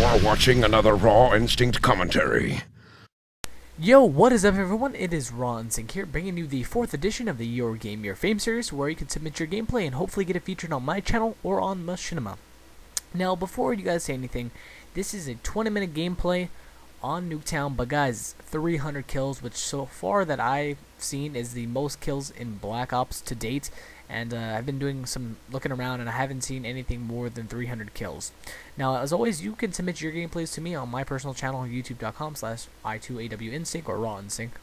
are watching another Raw Instinct commentary. Yo, what is up everyone? It is Raw Instinct here, bringing you the 4th edition of the Your Game Your Fame series, where you can submit your gameplay and hopefully get it featured on my channel or on Machinima. Now, before you guys say anything, this is a 20-minute gameplay on Nuketown, but guys, 300 kills, which so far that I've seen is the most kills in Black Ops to date. And I've been doing some looking around, and I haven't seen anything more than 300 kills. Now, as always, you can submit your gameplays to me on my personal channel, youtube.com/i2awnsync or Raw Instinct.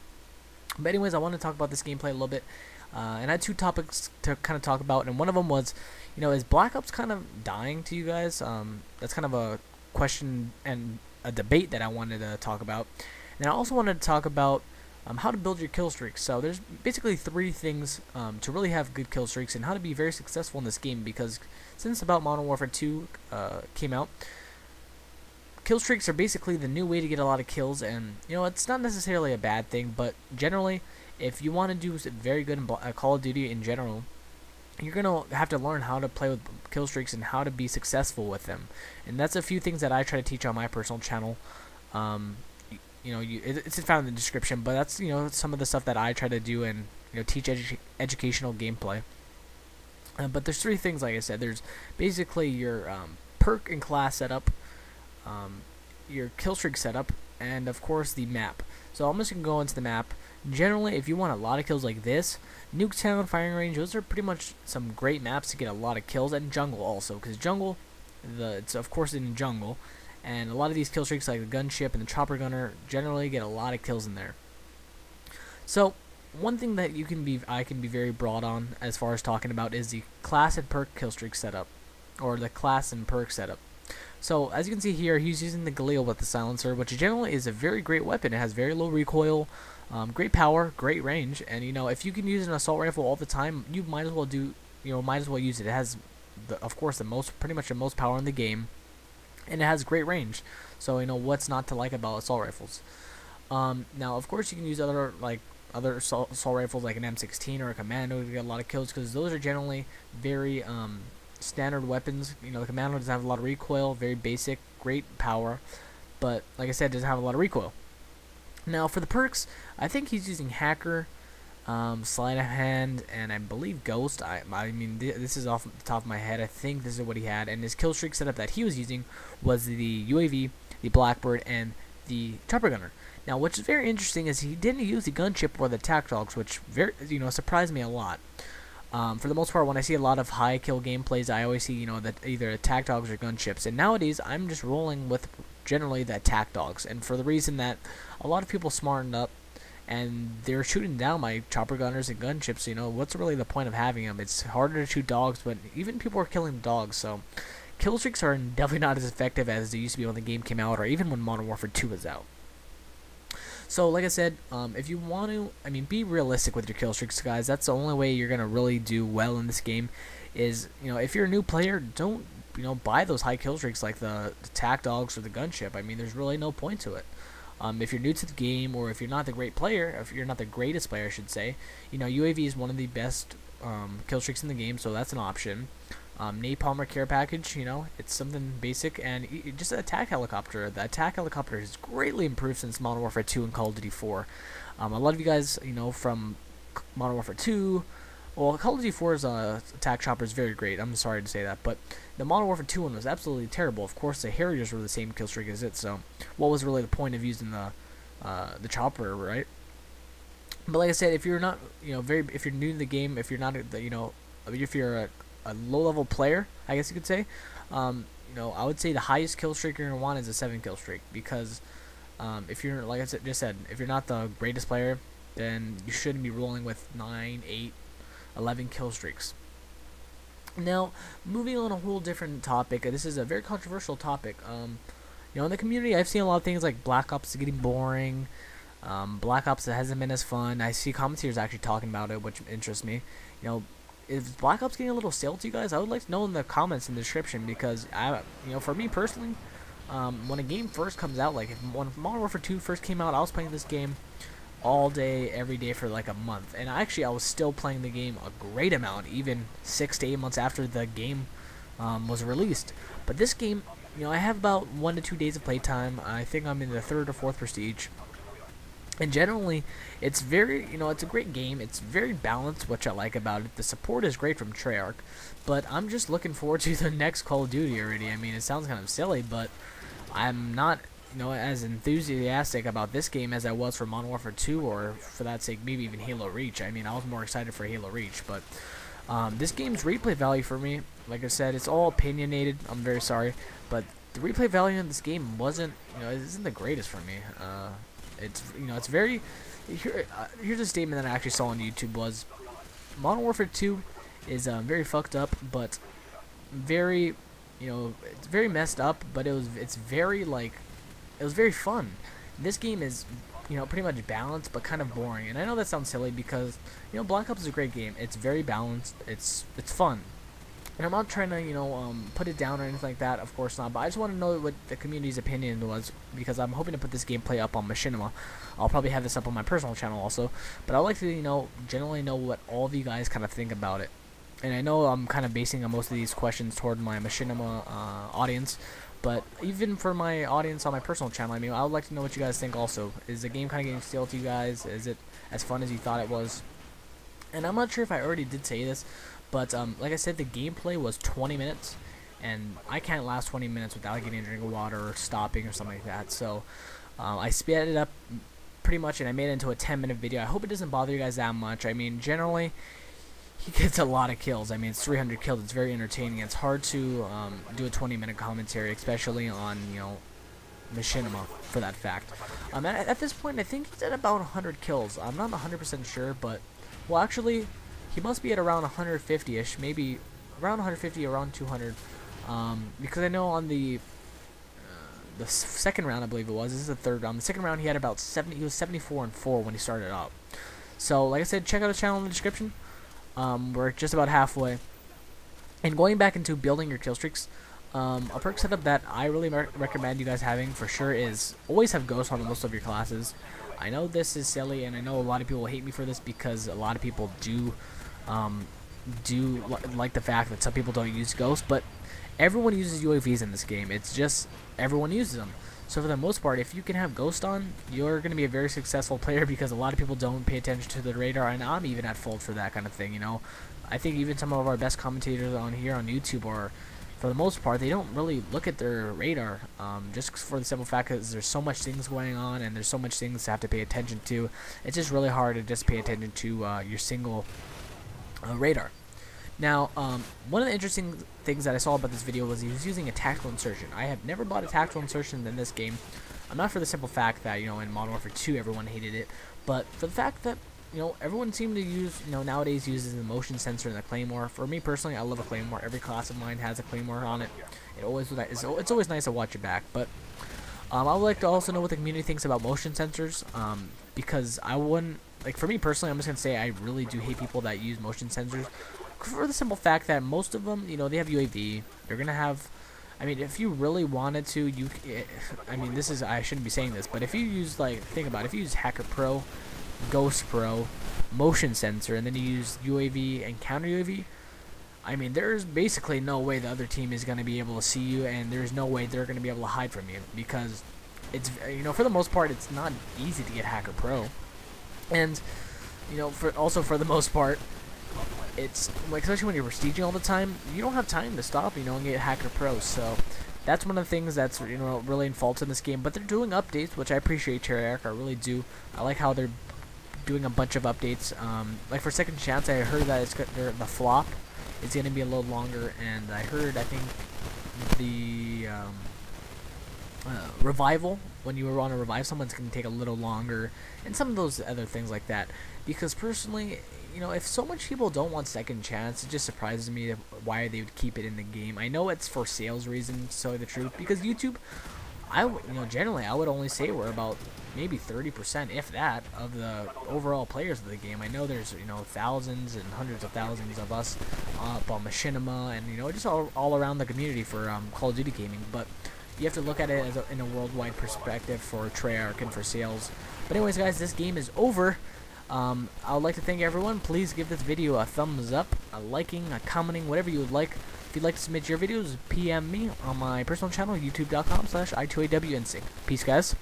But anyways, I want to talk about this gameplay a little bit. And I had two topics to kind of talk about, and one of them was, is Black Ops kind of dying to you guys? That's kind of a question and a debate that I wanted to talk about. And I also wanted to talk about how to build your kill streaks. So there's basically 3 things to really have good kill streaks and how to be very successful in this game, because since about Modern Warfare 2 came out, kill streaks are basically the new way to get a lot of kills. And it's not necessarily a bad thing, but generally if you want to do very good in Call of Duty in general, you're gonna have to learn how to play with kill streaks and how to be successful with them. And that's a few things that I try to teach on my personal channel. It's found in the description, but that's some of the stuff that I try to do and teach educational gameplay. But there's 3 things, like I said. There's basically your perk and class setup, your kill streak setup, and of course the map. So I'm just gonna go into the map. Generally, if you want a lot of kills like this, Nuketown, Firing Range, those are pretty much some great maps to get a lot of kills, and Jungle also, because Jungle, it's of course in Jungle. And a lot of these kill streaks, like the gunship and the chopper gunner, generally get a lot of kills in there. So one thing that I can be very broad on as far as talking about is the class and perk kill streak setup, or the class and perk setup. So as you can see here, he's using the Galil with the silencer, which generally is a very great weapon. It has very low recoil, great power, great range, and if you can use an assault rifle all the time, you might as well use it. It has of course pretty much the most power in the game. And it has great range, so what's not to like about assault rifles. Now of course you can use other assault rifles like an M16 or a Commando to get a lot of kills, because those are generally very standard weapons. The Commando doesn't have a lot of recoil, very basic, great power, but like I said, doesn't have a lot of recoil. Now for the perks, I think he's using Hacker, Sleight of Hand, and I believe Ghost. I mean, this is off the top of my head. I think this is what he had, and his kill streak setup that he was using was the UAV, the Blackbird, and the Chopper Gunner. Now, what's very interesting is he didn't use the gunship or the tac dogs, which surprised me a lot. For the most part, when I see a lot of high kill gameplays, I always see that either attack dogs or gunships. And nowadays, I'm just rolling with generally the attack dogs, and for the reason that a lot of people smartened up, and they're shooting down my chopper gunners and gunships. What's really the point of having them? It's harder to shoot dogs, but even people are killing dogs, so kill streaks are definitely not as effective as they used to be when the game came out, or even when Modern Warfare 2 was out. So like I said, if you want to, be realistic with your kill streaks, guys. That's the only way you're gonna really do well in this game. Is if you're a new player, don't buy those high kill streaks like the tac dogs or the gunship. There's really no point to it. If you're new to the game, or if you're not the greatest player, I should say, UAV is one of the best kill streaks in the game, so that's an option. Napalm or care package, it's something basic, and just an attack helicopter. The attack helicopter has greatly improved since Modern Warfare 2 and Call of Duty 4. A lot of you guys, from Modern Warfare 2, well, Call of Duty 4's attack chopper is very great. I'm sorry to say that, but the Modern Warfare 2 one was absolutely terrible. Of course, the Harriers were the same kill streak as it, so what was really the point of using the chopper, right? But like I said, if you're not, if you're new to the game, if you're not, if you're a low-level player, I guess you could say, I would say the highest kill streak you're gonna want is a 7 kill streak, because if you're, like I just said, if you're not the greatest player, then you shouldn't be rolling with 9, 8, 11 kill streaks. Now, moving on a whole different topic. This is a very controversial topic. In the community, I've seen a lot of things like Black Ops getting boring. Black Ops hasn't been as fun. I see commentators actually talking about it, which interests me. Is Black Ops getting a little stale to you guys? I would like to know in the comments in the description, because for me personally, when a game first comes out, like when Modern Warfare 2 first came out, I was playing this game all day, every day for like a month, and I was still playing the game a great amount, even 6 to 8 months after the game was released. But this game, I have about 1 to 2 days of playtime. I think I'm in the 3rd or 4th prestige. And generally, it's very, it's a great game. It's very balanced, which I like about it. The support is great from Treyarch, but I'm just looking forward to the next Call of Duty already. I mean, it sounds kind of silly, but I'm not, as enthusiastic about this game as I was for Modern Warfare 2, or for that sake, maybe even Halo Reach. I mean, I was more excited for Halo Reach, but this game's replay value for me, like I said, it's all opinionated. I'm very sorry, but the replay value in this game wasn't, it isn't the greatest for me. It's it's very. Here's a statement that I actually saw on YouTube was, Modern Warfare 2 is very fucked up, but very, it's very messed up. But it's very it was very fun. This game is, pretty much balanced, but kind of boring. And I know that sounds silly because, Black Ops is a great game. It's very balanced. It's fun. And I'm not trying to, put it down or anything like that, of course not, but I just want to know what the community's opinion was, because I'm hoping to put this gameplay up on Machinima. I'll probably have this up on my personal channel also, but I'd like to, generally know what all of you guys kind of think about it. And I know I'm kind of basing most of these questions toward my Machinima audience, but even for my audience on my personal channel, I mean, I would like to know what you guys think also. Is the game kind of getting stale to you guys? Is it as fun as you thought it was? And I'm not sure if I already did say this, but like I said, the gameplay was 20 minutes, and I can't last 20 minutes without getting a drink of water or stopping or something like that. So I sped it up pretty much, and I made it into a 10-minute video. I hope it doesn't bother you guys that much. I mean, generally, he gets a lot of kills. I mean, it's 300 kills. It's very entertaining. It's hard to do a 20-minute commentary, especially on, Machinima, for that fact. At this point, I think he's at about 100 kills. I'm not 100% sure, but, well, actually, he must be at around 150-ish, maybe around 150, around 200, because I know on the second round, I believe it was, this is the 3rd round, the second round he had about 70, he was 74-4 when he started up. So, like I said, check out his channel in the description. We're just about halfway. And going back into building your kill streaks, a perk setup that I really recommend you guys having for sure is always have ghosts on most of your classes. I know this is silly, and I know a lot of people hate me for this because a lot of people do like the fact that some people don't use ghosts, but everyone uses UAVs in this game. It's just everyone uses them. So for the most part, if you can have ghost on, you're going to be a very successful player, because a lot of people don't pay attention to the radar, and I'm even at fault for that kind of thing. I think even some of our best commentators on here on YouTube are, for the most part, they don't really look at their radar, just for the simple fact that there's so much things going on, and there's so much things to have to pay attention to. It's just really hard to just pay attention to your single radar. Now, one of the interesting things that I saw about this video was he was using a tactical insertion. I have never bought a tactical insertion in this game. I'm not for the simple fact that, in Modern Warfare 2 everyone hated it, but for the fact that, everyone seemed to use, nowadays uses the motion sensor and the claymore. For me personally, I love a claymore. Every class of mine has a claymore on it. It's always nice to watch it back, but I would like to also know what the community thinks about motion sensors, because I wouldn't, for me personally, I'm just going to say I really do hate people that use motion sensors, for the simple fact that most of them, they have UAV. They're going to have, I mean, if you really wanted to, I mean, I shouldn't be saying this, but if you use, think about it, if you use Hacker Pro, Ghost Pro, motion sensor, and then you use UAV and counter UAV, I mean, there's basically no way the other team is going to be able to see you, and there's no way they're going to be able to hide from you, because it's, for the most part, it's not easy to get Hacker Pro. And, for the most part, it's, especially when you're prestiging all the time, you don't have time to stop, and get Hacker Pro, so that's one of the things that's, really in fault in this game. But they're doing updates, which I appreciate, Treyarch, I really do. I like how they're doing a bunch of updates. For Second Chance, I heard that the flop is going to be a little longer, and I think the revival, when you want to revive someone, it's going to take a little longer, and some of those other things like that. Because personally, if so much people don't want Second Chance, it just surprises me why they would keep it in the game. I know it's for sales reasons, to tell you the truth, because YouTube, generally I would only say we're about maybe 30%, if that, of the overall players of the game. I know there's, thousands and hundreds of thousands of us up on Machinima, and, just all around the community for Call of Duty gaming, but you have to look at it as in a worldwide perspective for Treyarch and for sales. But anyways, guys, this game is over. I would like to thank everyone. Please give this video a thumbs up, a liking, a commenting, whatever you would like. If you'd like to submit your videos, PM me on my personal channel, youtube.com/i2awnc. Peace, guys.